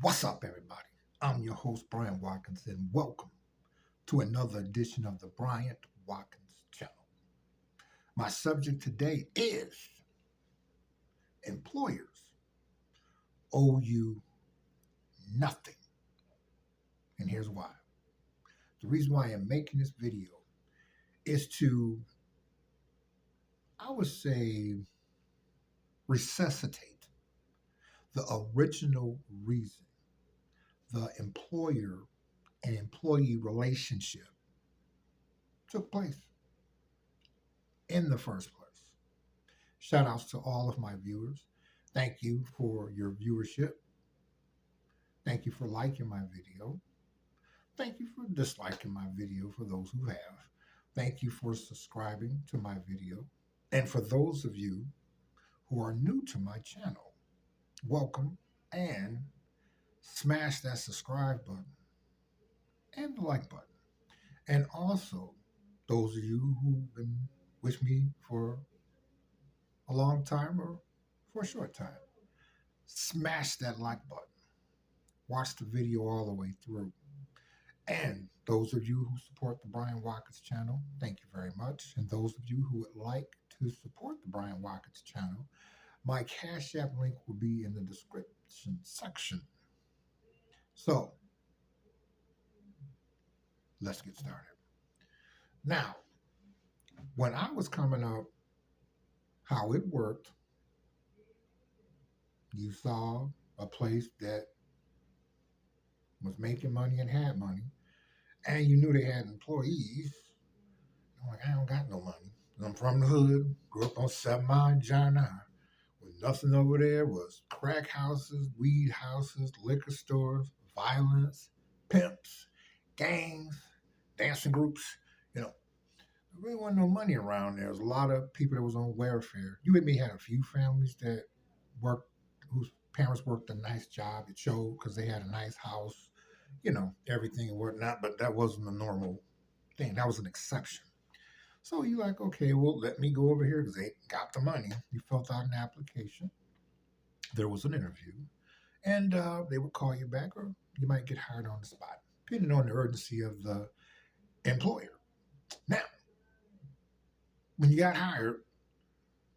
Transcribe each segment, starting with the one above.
What's up, everybody? I'm your host, Bryant Watkins, and welcome to another edition of the Bryant Watkins channel. My subject today is employers owe you nothing. And here's why. The reason why I'm making this video is to, I would say, resuscitate the original reason the employer and employee relationship took place in the first place. Shout outs to all of my viewers. Thank you for your viewership. Thank you for liking my video. Thank you for disliking my video for those who have. Thank you for subscribing to my video. And for those of you who are new to my channel, welcome and smash that subscribe button and the like button. And also, those of you who've been with me for a long time or for a short time, smash that like button. Watch the video all the way through. And those of you who support the Bryant Watkins channel, thank you very much. And those of you who would like to support the Bryant Watkins channel, my Cashapp link will be in the description section. So, let's get started. Now, when I was coming up, how it worked, you saw a place that was making money and had money, and you knew they had employees. I'm like, I don't got no money. I'm from the hood, grew up on 7 Mile and John I. With nothing over there was crack houses, weed houses, liquor stores, violence, pimps, gangs, dancing groups. There really wasn't no money around there. There was a lot of people that was on welfare. You and me had a few families that worked, whose parents worked a nice job. It showed because they had a nice house, everything and whatnot, but that wasn't a normal thing. That was an exception. So you like, okay, well, let me go over here because they got the money. You filled out an application. There was an interview. And they would call you back or you might get hired on the spot, depending on the urgency of the employer. Now, when you got hired,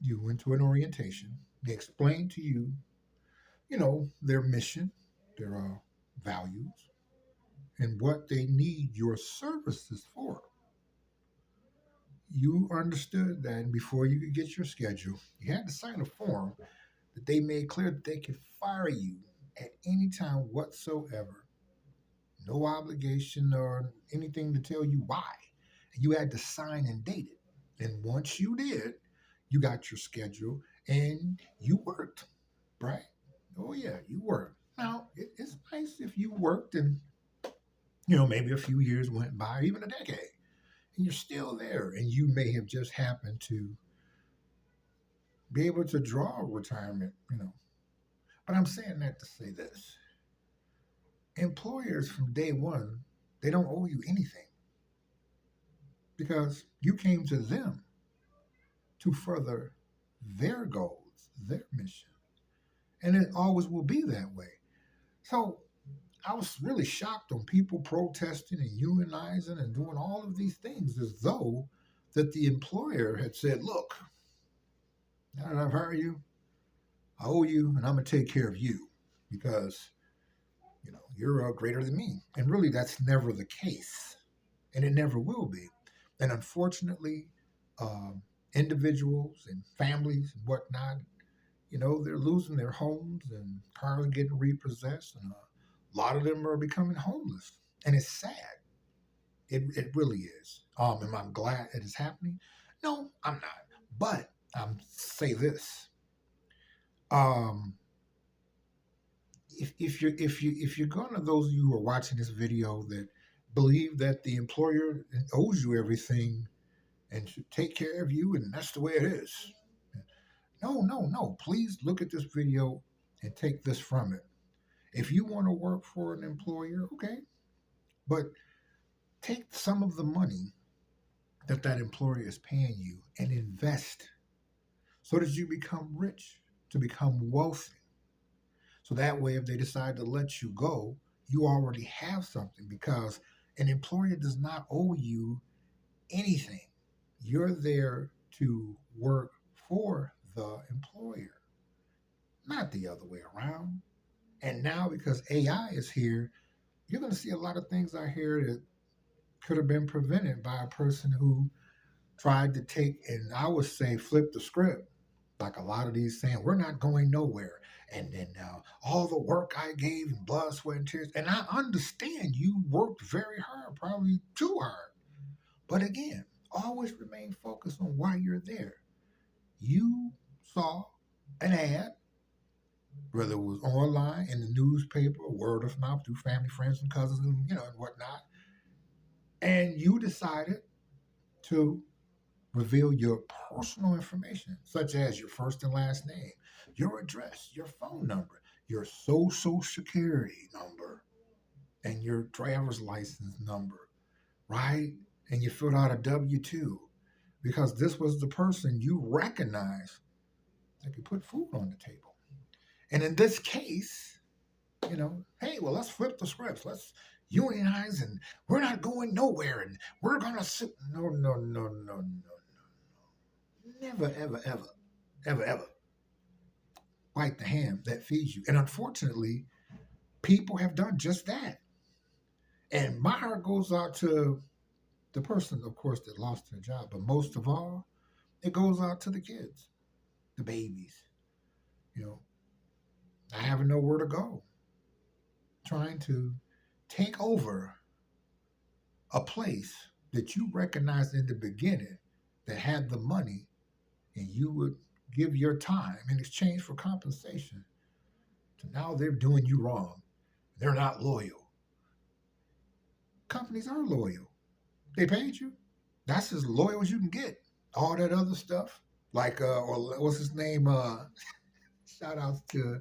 you went to an orientation. They explained to you, their mission, their values, and what they need your services for. You understood that, and before you could get your schedule, you had to sign a form that they made clear that they could fire you at any time whatsoever. No obligation or anything to tell you why. You had to sign and date it. And once you did, you got your schedule and you worked, right? Oh, yeah, you worked. Now, it's nice if you worked and, maybe a few years went by, even a decade, and you're still there. And you may have just happened to be able to draw retirement, But I'm saying that to say this. Employers from day one, they don't owe you anything because you came to them to further their goals, their mission. And it always will be that way. So I was really shocked on people protesting and unionizing and doing all of these things as though that the employer had said, look, now that I've hired you, I owe you and I'm going to take care of you because, you're greater than me. And really, that's never the case. And it never will be. And unfortunately, individuals and families and whatnot, they're losing their homes and cars getting repossessed. And a lot of them are becoming homeless. And it's sad. It really is. Am I glad it is happening? No, I'm not. But say this. If you're gonna, those of you who are watching this video that believe that the employer owes you everything and should take care of you and that's the way it is, no, please look at this video and take this from it. If you want to work for an employer, okay, but take some of the money that employer is paying you and invest so that you become rich, to become wealthy, So that way, if they decide to let you go, you already have something because an employer does not owe you anything. You're there to work for the employer, not the other way around. And now, because AI is here, you're going to see a lot of things out here that could have been prevented by a person who tried to take, and I would say, flip the script. Like a lot of these saying, we're not going nowhere. And then all the work I gave and blood, sweat, and tears. And I understand you worked very hard, probably too hard. But again, always remain focused on why you're there. You saw an ad, whether it was online, in the newspaper, word of mouth, through family, friends, and cousins, and whatnot, and you decided to reveal your personal information, such as your first and last name, your address, your phone number, your social security number, and your driver's license number, right? And you filled out a W 2 because this was the person you recognized that could put food on the table. And in this case, hey, well, let's flip the scripts. Let's unionize, and we're not going nowhere, and we're going to sit. No, no, no, no, no. Never, ever, ever, ever, ever bite the hand that feeds you. And unfortunately, people have done just that. And my heart goes out to the person, of course, that lost their job. But most of all, it goes out to the kids, the babies. Not having nowhere to go, trying to take over a place that you recognized in the beginning that had the money, and you would give your time in exchange for compensation. So now they're doing you wrong. They're not loyal. Companies are loyal. They paid you. That's as loyal as you can get. All that other stuff, like or what's his name? Shout outs to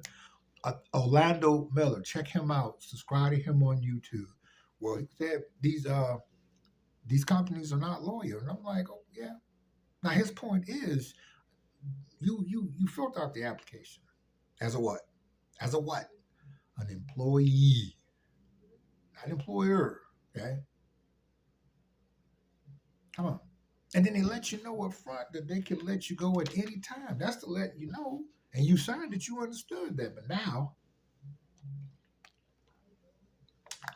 Orlando Miller. Check him out. Subscribe to him on YouTube. Well, he said these companies are not loyal, and I'm like, oh yeah. Now his point is, you filled out the application as a what? As a what? An employee, not employer. Okay, come on. And then they let you know up front that they can let you go at any time. That's to let you know, and you signed that you understood that. But now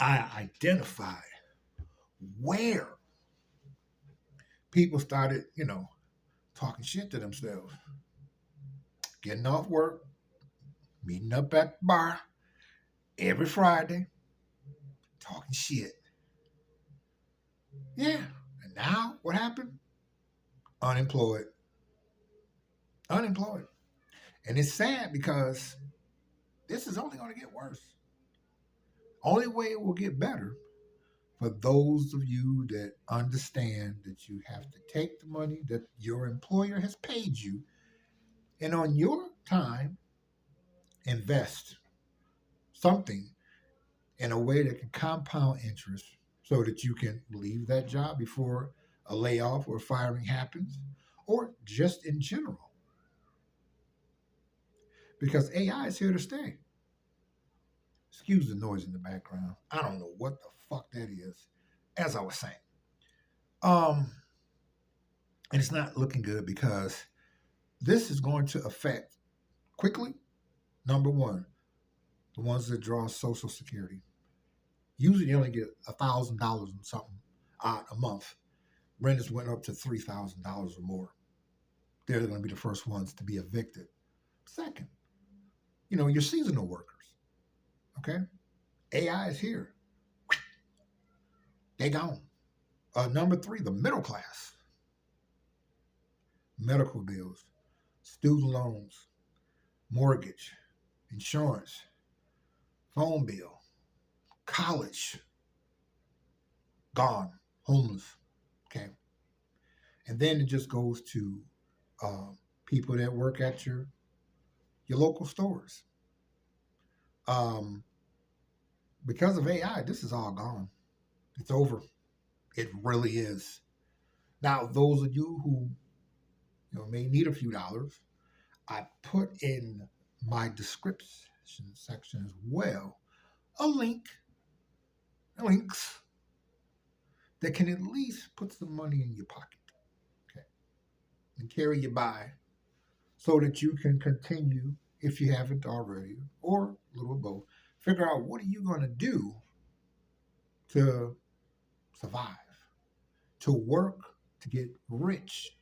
I identify where people started, talking shit to themselves, getting off work, meeting up at the bar every Friday, talking shit. Yeah. And now what happened? Unemployed. Unemployed. And it's sad because this is only going to get worse. Only way it will get better for those of you that understand that you have to take the money that your employer has paid you, and on your time, invest something in a way that can compound interest so that you can leave that job before a layoff or firing happens, or just in general. Because AI is here to stay. Excuse the noise in the background. I don't know what the fuck that is. As I was saying. And it's not looking good because this is going to affect quickly, number one, the ones that draw Social Security. Usually you only get $1,000 and something a month. Renters went up to $3,000 or more. They're going to be the first ones to be evicted. Second, your seasonal workers. Okay? AI is here. They gone. Number three, the middle class. Medical bills, student loans, mortgage, insurance, phone bill, college, gone, homeless. Okay. And then it just goes to people that work at your local stores. Because of AI, this is all gone. It's over. It really is. Now, those of you who may need a few dollars, I put in my description section as well a link, links that can at least put some money in your pocket, okay, and carry you by so that you can continue, if you haven't already, or a little both, figure out what are you going to do to survive, to work to get rich,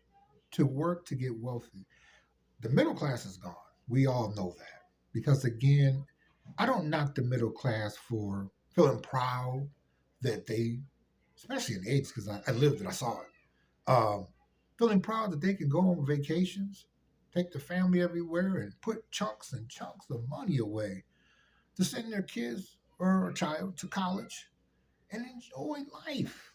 to work to get wealthy. The middle class is gone. We all know that. Because again, I don't knock the middle class for feeling proud that they, especially in the 80s, because I lived it, I saw it. Feeling proud that they can go on vacations, take the family everywhere, and put chunks and chunks of money away to send their kids or a child to college and enjoy life.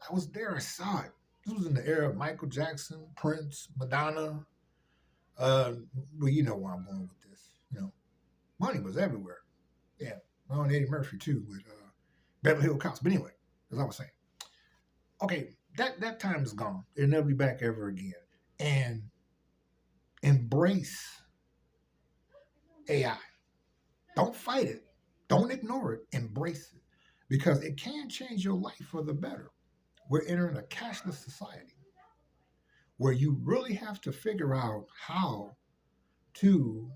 I was there, I saw it. This was in the era of Michael Jackson, Prince, Madonna. Uh, well, you know where I'm going with this. You know, money was everywhere. Yeah, well, and Eddie Murphy too with Beverly Hills Cops. But anyway, as I was saying, okay, that time is gone. It'll never be back ever again. And embrace AI. Don't fight it. Don't ignore it. Embrace it because it can change your life for the better. We're entering a cashless society where you really have to figure out how to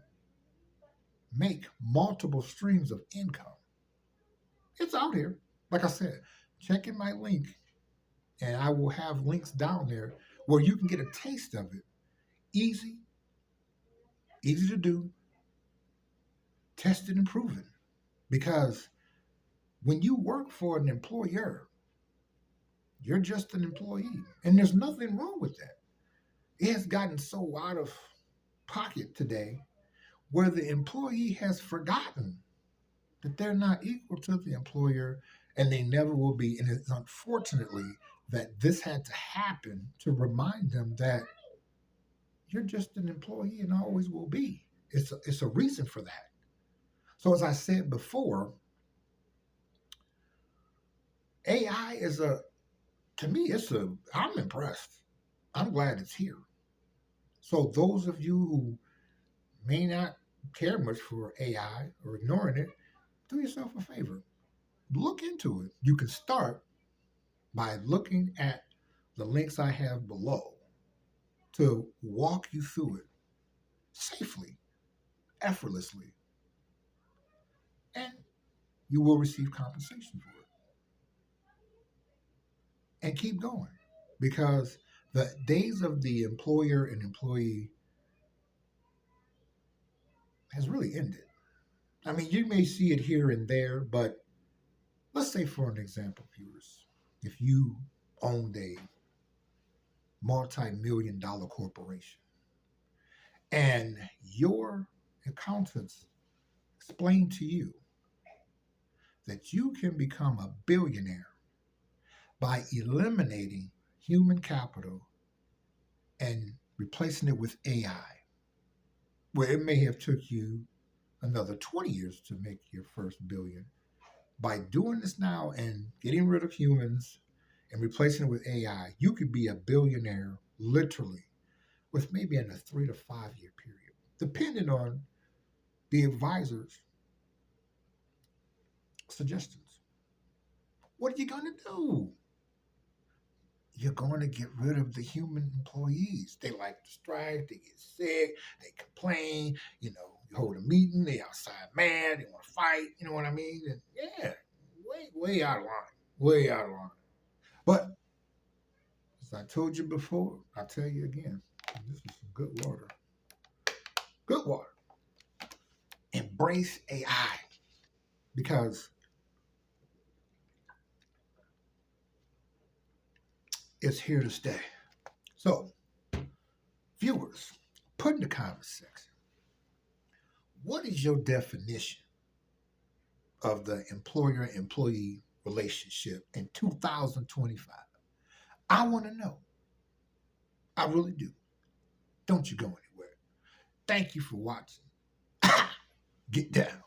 make multiple streams of income. It's out here. Like I said, check in my link, and I will have links down there where you can get a taste of it. Easy, easy to do, tested and proven. Because when you work for an employer, you're just an employee. And there's nothing wrong with that. It has gotten so out of pocket today where the employee has forgotten that they're not equal to the employer and they never will be. And it's unfortunately that this had to happen to remind them that you're just an employee and always will be. It's a reason for that. So as I said before, AI is to me, I'm impressed. I'm glad it's here. So those of you who may not care much for AI or ignoring it, do yourself a favor. Look into it. You can start by looking at the links I have below to walk you through it safely, effortlessly, and you will receive compensation for it. And keep going because the days of the employer and employee has really ended. I mean, you may see it here and there, but let's say, for an example, viewers, if you owned a multi-million dollar corporation and your accountants explain to you that you can become a billionaire by eliminating human capital and replacing it with AI, where it may have took you another 20 years to make your first billion. By doing this now and getting rid of humans and replacing it with AI, you could be a billionaire literally with maybe in a 3 to 5 year period, depending on the advisor's suggestions. What are you going to do? You're going to get rid of the human employees. They like to strike, they get sick, they complain, you hold a meeting, they outside mad, they want to fight, you know what I mean? And yeah, way out of line, way out of line. But as I told you before, I'll tell you again, this is some good water. Good water. Embrace AI because it's here to stay. So, viewers, put in the comment section, what is your definition of the employer-employee relationship in 2025? I want to know. I really do. Don't you go anywhere. Thank you for watching. Get down.